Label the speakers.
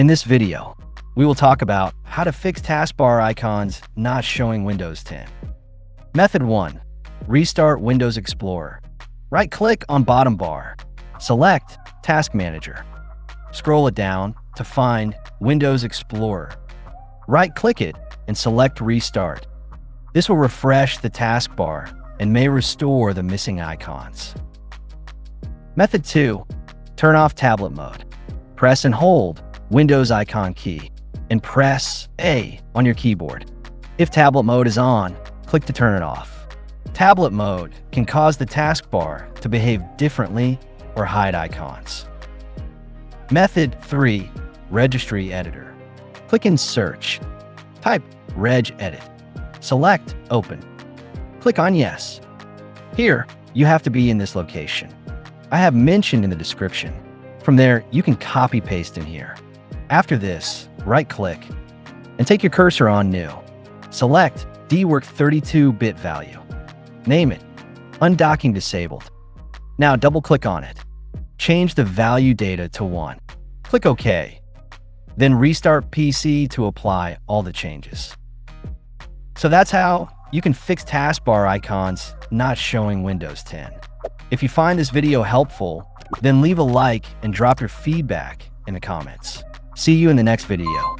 Speaker 1: In this video, we will talk about how to fix taskbar icons not showing Windows 10. Method 1. Restart Windows Explorer. Right-click on bottom bar. Select Task Manager. Scroll it down to find Windows Explorer. Right-click it and select Restart. This will refresh the taskbar and may restore the missing icons. Method 2. Turn off tablet mode. Press and hold Windows icon key and press A on your keyboard. If tablet mode is on, click to turn it off. Tablet mode can cause the taskbar to behave differently or hide icons. Method 3. Registry Editor. Click in Search. Type regedit. Select Open. Click on Yes. Here, you have to be in this location. I have mentioned in the description. From there, you can copy-paste in here. After this, right-click and take your cursor on New. Select DWork 32-bit value. Name it Undocking Disabled. Now double-click on it. Change the value data to 1. Click OK. Then restart PC to apply all the changes. So that's how you can fix taskbar icons not showing Windows 10. If you find this video helpful, then leave a like and drop your feedback in the comments. See you in the next video.